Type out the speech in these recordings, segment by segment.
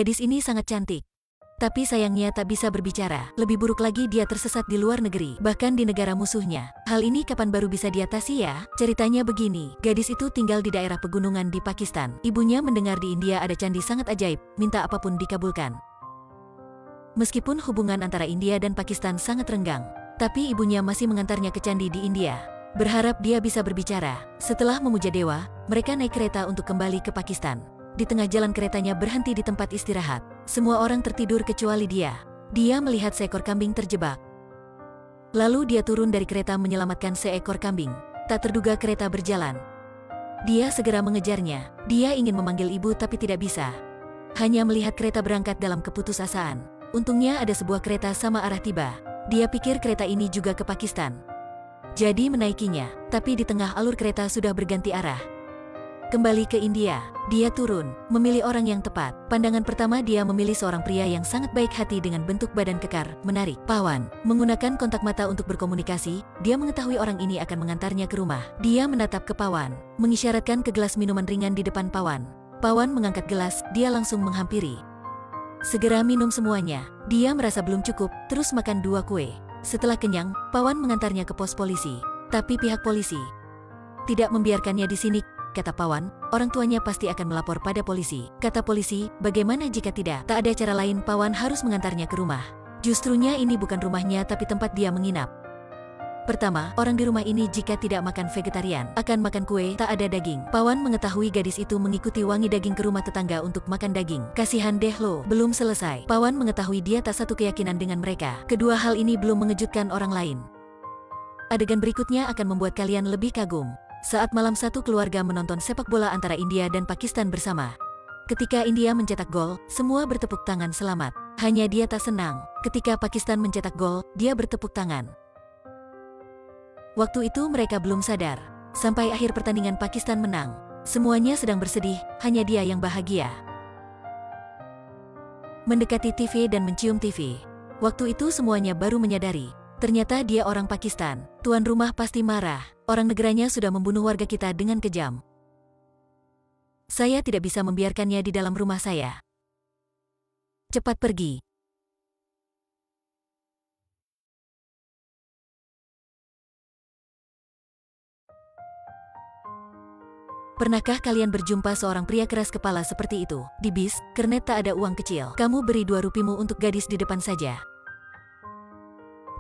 Gadis ini sangat cantik. Tapi sayangnya tak bisa berbicara. Lebih buruk lagi dia tersesat di luar negeri, bahkan di negara musuhnya. Hal ini kapan baru bisa diatasi ya? Ceritanya begini, gadis itu tinggal di daerah pegunungan di Pakistan. Ibunya mendengar di India ada candi sangat ajaib, minta apapun dikabulkan. Meskipun hubungan antara India dan Pakistan sangat renggang, tapi ibunya masih mengantarnya ke candi di India. Berharap dia bisa berbicara. Setelah memuja dewa, mereka naik kereta untuk kembali ke Pakistan. Di tengah jalan keretanya berhenti di tempat istirahat. Semua orang tertidur kecuali dia. Dia melihat seekor kambing terjebak. Lalu dia turun dari kereta menyelamatkan seekor kambing. Tak terduga kereta berjalan. Dia segera mengejarnya. Dia ingin memanggil ibu tapi tidak bisa. Hanya melihat kereta berangkat dalam keputusasaan. Untungnya ada sebuah kereta sama arah tiba. Dia pikir kereta ini juga ke Pakistan. Jadi menaikinya, tapi di tengah alur kereta sudah berganti arah. Kembali ke India, dia turun, memilih orang yang tepat. Pandangan pertama dia memilih seorang pria yang sangat baik hati dengan bentuk badan kekar, menarik. Pawan, menggunakan kontak mata untuk berkomunikasi, dia mengetahui orang ini akan mengantarnya ke rumah. Dia menatap ke Pawan, mengisyaratkan ke gelas minuman ringan di depan Pawan. Pawan mengangkat gelas, dia langsung menghampiri. Segera minum semuanya. Dia merasa belum cukup, terus makan 2 kue. Setelah kenyang, Pawan mengantarnya ke pos polisi. Tapi pihak polisi tidak membiarkannya di sini. Kata Pawan, orang tuanya pasti akan melapor pada polisi. Kata polisi, bagaimana jika tidak? Tak ada cara lain, Pawan harus mengantarnya ke rumah. Justrunya ini bukan rumahnya tapi tempat dia menginap. Pertama, orang di rumah ini jika tidak makan vegetarian, akan makan kue, tak ada daging. Pawan mengetahui gadis itu mengikuti wangi daging ke rumah tetangga untuk makan daging. Kasihan deh lo, belum selesai. Pawan mengetahui dia tak satu keyakinan dengan mereka. Kedua hal ini belum mengejutkan orang lain. Adegan berikutnya akan membuat kalian lebih kagum. Saat malam satu keluarga menonton sepak bola antara India dan Pakistan bersama. Ketika India mencetak gol, semua bertepuk tangan selamat. Hanya dia tak senang. Ketika Pakistan mencetak gol, dia bertepuk tangan. Waktu itu mereka belum sadar. Sampai akhir pertandingan Pakistan menang. Semuanya sedang bersedih, hanya dia yang bahagia. Mendekati TV dan mencium TV. Waktu itu semuanya baru menyadari. Ternyata dia orang Pakistan. Tuan rumah pasti marah. Orang negaranya sudah membunuh warga kita dengan kejam. Saya tidak bisa membiarkannya di dalam rumah saya. Cepat pergi. Pernahkah kalian berjumpa seorang pria keras kepala seperti itu? Di bis, kernet tak ada uang kecil. Kamu beri 2 rupiahmu untuk gadis di depan saja.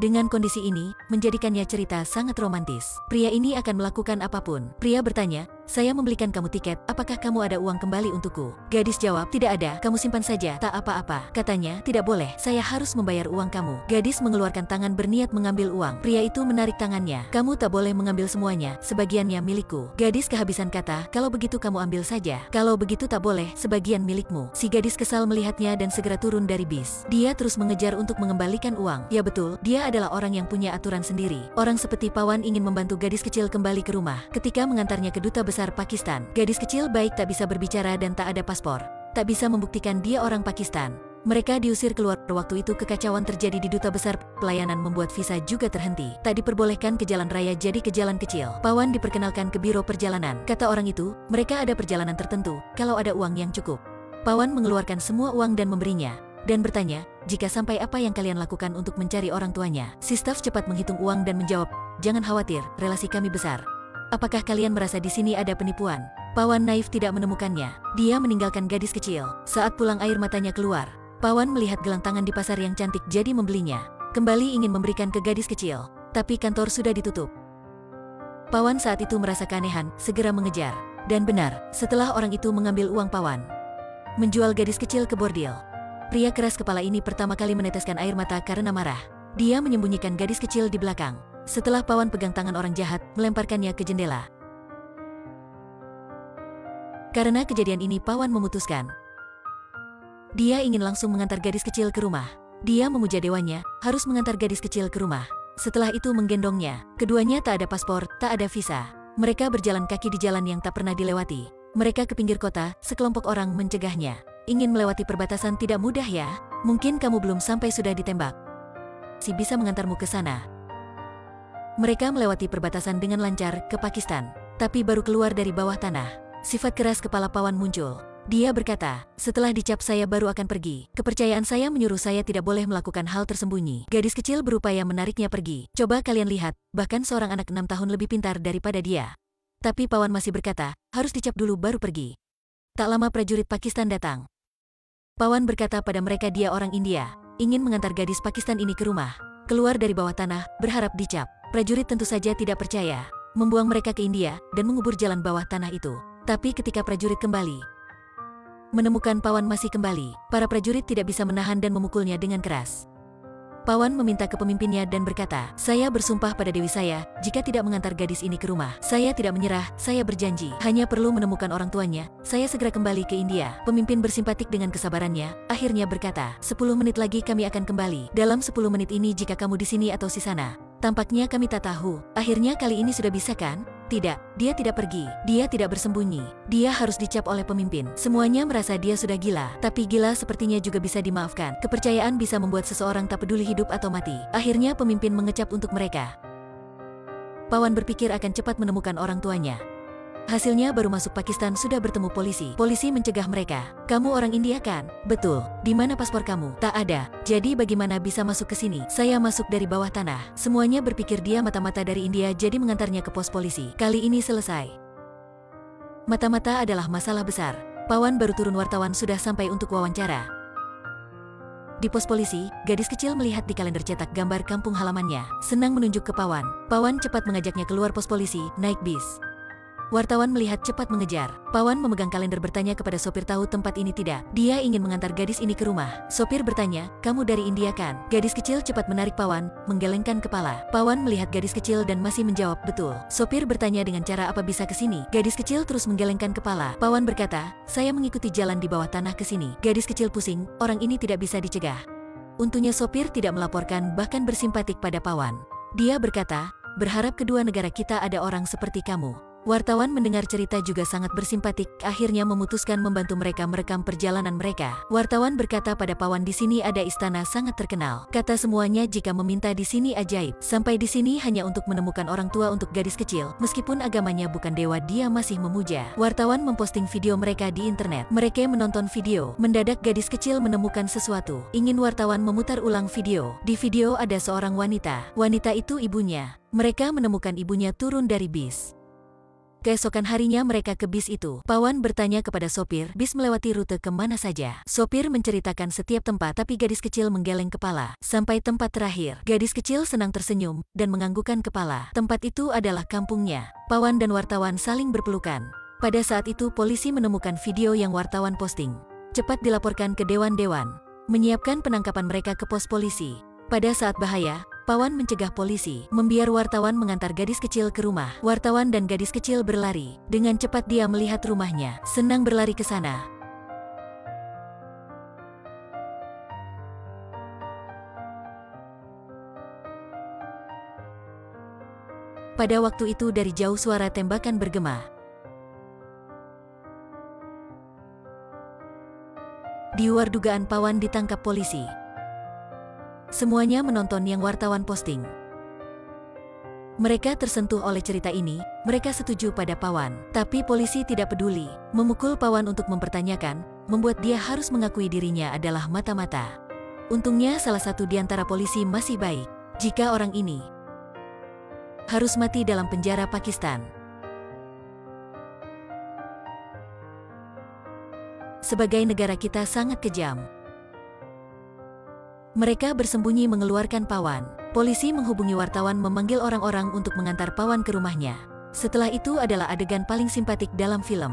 Dengan kondisi ini, menjadikannya cerita sangat romantis. Pria ini akan melakukan apapun. Pria bertanya, saya membelikan kamu tiket, apakah kamu ada uang kembali untukku? Gadis jawab, tidak ada, kamu simpan saja, tak apa-apa. Katanya, tidak boleh, saya harus membayar uang kamu. Gadis mengeluarkan tangan berniat mengambil uang. Pria itu menarik tangannya, kamu tak boleh mengambil semuanya, sebagiannya milikku. Gadis kehabisan kata, kalau begitu kamu ambil saja. Kalau begitu tak boleh, sebagian milikmu. Si gadis kesal melihatnya dan segera turun dari bis. Dia terus mengejar untuk mengembalikan uang. Ya betul, dia adalah orang yang punya aturan sendiri. Orang seperti Pawan ingin membantu gadis kecil kembali ke rumah. Ketika mengantarnya ke duta besar Pakistan, gadis kecil baik tak bisa berbicara dan tak ada paspor. Tak bisa membuktikan dia orang Pakistan. Mereka diusir keluar. Waktu itu kekacauan terjadi di duta besar. Pelayanan membuat visa juga terhenti. Tak diperbolehkan ke jalan raya jadi ke jalan kecil. Pawan diperkenalkan ke biro perjalanan. Kata orang itu, mereka ada perjalanan tertentu, kalau ada uang yang cukup. Pawan mengeluarkan semua uang dan memberinya. Dan bertanya, jika sampai apa yang kalian lakukan untuk mencari orang tuanya? Si staf cepat menghitung uang dan menjawab, jangan khawatir, relasi kami besar. Apakah kalian merasa di sini ada penipuan? Pawan naif tidak menemukannya. Dia meninggalkan gadis kecil. Saat pulang air matanya keluar. Pawan melihat gelang tangan di pasar yang cantik jadi membelinya. Kembali ingin memberikan ke gadis kecil. Tapi kantor sudah ditutup. Pawan saat itu merasa keanehan, segera mengejar. Dan benar, setelah orang itu mengambil uang Pawan, menjual gadis kecil ke bordil. Pria keras kepala ini pertama kali meneteskan air mata karena marah. Dia menyembunyikan gadis kecil di belakang. Setelah Pawan pegang tangan orang jahat, melemparkannya ke jendela. Karena kejadian ini Pawan memutuskan. Dia ingin langsung mengantar gadis kecil ke rumah. Dia memuja dewanya, harus mengantar gadis kecil ke rumah. Setelah itu menggendongnya. Keduanya tak ada paspor, tak ada visa. Mereka berjalan kaki di jalan yang tak pernah dilewati. Mereka ke pinggir kota, sekelompok orang mencegahnya. Ingin melewati perbatasan tidak mudah ya? Mungkin kamu belum sampai sudah ditembak. Si bisa mengantarmu ke sana. Mereka melewati perbatasan dengan lancar ke Pakistan. Tapi baru keluar dari bawah tanah, sifat keras kepala Pawan muncul. Dia berkata, setelah dicap saya baru akan pergi. Kepercayaan saya menyuruh saya tidak boleh melakukan hal tersembunyi. Gadis kecil berupaya menariknya pergi. Coba kalian lihat, bahkan seorang anak 6 tahun lebih pintar daripada dia. Tapi Pawan masih berkata, harus dicap dulu baru pergi. Tak lama prajurit Pakistan datang. Pawan berkata pada mereka dia orang India, ingin mengantar gadis Pakistan ini ke rumah. Keluar dari bawah tanah, berharap dicap. Prajurit tentu saja tidak percaya. Membuang mereka ke India, dan mengubur jalan bawah tanah itu. Tapi ketika prajurit kembali, menemukan Pawan masih kembali, para prajurit tidak bisa menahan dan memukulnya dengan keras. Pawan meminta ke pemimpinnya dan berkata, saya bersumpah pada dewi saya, jika tidak mengantar gadis ini ke rumah, saya tidak menyerah, saya berjanji, hanya perlu menemukan orang tuanya, saya segera kembali ke India. Pemimpin bersimpatik dengan kesabarannya, akhirnya berkata, 10 menit lagi kami akan kembali, dalam 10 menit ini jika kamu di sini atau di sana. Tampaknya kami tak tahu, akhirnya kali ini sudah bisa kan? Tidak, dia tidak pergi, dia tidak bersembunyi, dia harus dicap oleh pemimpin. Semuanya merasa dia sudah gila, tapi gila sepertinya juga bisa dimaafkan. Kepercayaan bisa membuat seseorang tak peduli hidup atau mati. Akhirnya pemimpin mengecap untuk mereka. Pawan berpikir akan cepat menemukan orang tuanya. Hasilnya baru masuk Pakistan sudah bertemu polisi. Polisi mencegah mereka. Kamu orang India kan? Betul. Di mana paspor kamu? Tak ada. Jadi bagaimana bisa masuk ke sini? Saya masuk dari bawah tanah. Semuanya berpikir dia mata-mata dari India jadi mengantarnya ke pos polisi. Kali ini selesai. Mata-mata adalah masalah besar. Pawan baru turun wartawan sudah sampai untuk wawancara. Di pos polisi, gadis kecil melihat di kalender cetak gambar kampung halamannya. Senang menunjuk ke Pawan. Pawan cepat mengajaknya keluar pos polisi, naik bis. Wartawan melihat cepat mengejar. Pawan memegang kalender bertanya kepada sopir tahu tempat ini tidak. Dia ingin mengantar gadis ini ke rumah. Sopir bertanya, kamu dari India kan? Gadis kecil cepat menarik Pawan, menggelengkan kepala. Pawan melihat gadis kecil dan masih menjawab, betul. Sopir bertanya dengan cara apa bisa ke sini? Gadis kecil terus menggelengkan kepala. Pawan berkata, saya mengikuti jalan di bawah tanah ke sini. Gadis kecil pusing, orang ini tidak bisa dicegah. Untungnya sopir tidak melaporkan bahkan bersimpatik pada Pawan. Dia berkata, berharap kedua negara kita ada orang seperti kamu. Wartawan mendengar cerita juga sangat bersimpatik, akhirnya memutuskan membantu mereka merekam perjalanan mereka. Wartawan berkata pada Pawan di sini ada istana sangat terkenal. Kata semuanya jika meminta di sini ajaib. Sampai di sini hanya untuk menemukan orang tua untuk gadis kecil. Meskipun agamanya bukan dewa dia masih memuja. Wartawan memposting video mereka di internet. Mereka menonton video. Mendadak gadis kecil menemukan sesuatu. Ingin wartawan memutar ulang video. Di video ada seorang wanita. Wanita itu ibunya. Mereka menemukan ibunya turun dari bis. Keesokan harinya mereka ke bis itu. Pawan bertanya kepada sopir, bis melewati rute kemana saja. Sopir menceritakan setiap tempat tapi gadis kecil menggeleng kepala. Sampai tempat terakhir, gadis kecil senang tersenyum dan menganggukkan kepala. Tempat itu adalah kampungnya. Pawan dan wartawan saling berpelukan. Pada saat itu polisi menemukan video yang wartawan posting. Cepat dilaporkan ke dewan-dewan. Menyiapkan penangkapan mereka ke pos polisi. Pada saat bahaya, Pawan mencegah polisi, membiar wartawan mengantar gadis kecil ke rumah. Wartawan dan gadis kecil berlari. Dengan cepat dia melihat rumahnya, senang berlari ke sana. Pada waktu itu dari jauh suara tembakan bergema. Di luar dugaan Pawan ditangkap polisi. Semuanya menonton yang wartawan posting. Mereka tersentuh oleh cerita ini, mereka setuju pada Pawan. Tapi polisi tidak peduli, memukul Pawan untuk mempertanyakan, membuat dia harus mengakui dirinya adalah mata-mata. Untungnya salah satu di antara polisi masih baik. Jika orang ini harus mati dalam penjara Pakistan. Sebagai negara kita sangat kejam. Mereka bersembunyi mengeluarkan Pawan. Polisi menghubungi wartawan memanggil orang-orang untuk mengantar Pawan ke rumahnya. Setelah itu adalah adegan paling simpatik dalam film.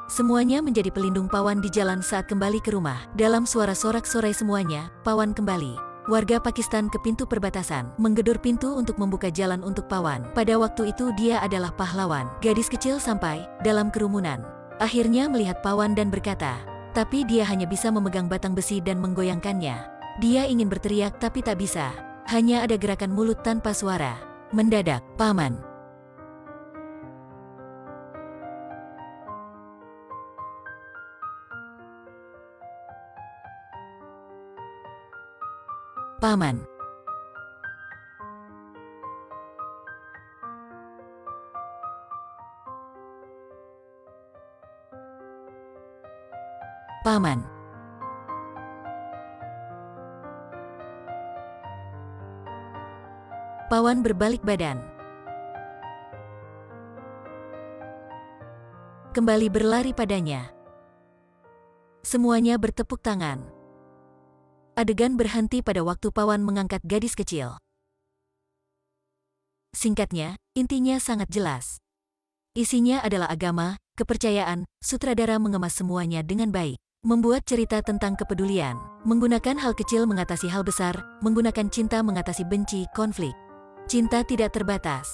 Semuanya menjadi pelindung Pawan di jalan saat kembali ke rumah. Dalam suara sorak-sorai semuanya, Pawan kembali. Warga Pakistan ke pintu perbatasan, menggedor pintu untuk membuka jalan untuk Pawan. Pada waktu itu dia adalah pahlawan. Gadis kecil sampai dalam kerumunan. Akhirnya melihat Pawan dan berkata, tapi dia hanya bisa memegang batang besi dan menggoyangkannya. Dia ingin berteriak tapi tak bisa. Hanya ada gerakan mulut tanpa suara. Mendadak, Paman. Paman. Paman. Pawan berbalik badan. Kembali berlari padanya. Semuanya bertepuk tangan. Adegan berhenti pada waktu Pawan mengangkat gadis kecil. Singkatnya, intinya sangat jelas. Isinya adalah agama, kepercayaan, sutradara mengemas semuanya dengan baik. Membuat cerita tentang kepedulian, menggunakan hal kecil mengatasi hal besar, menggunakan cinta mengatasi benci, konflik. Cinta tidak terbatas.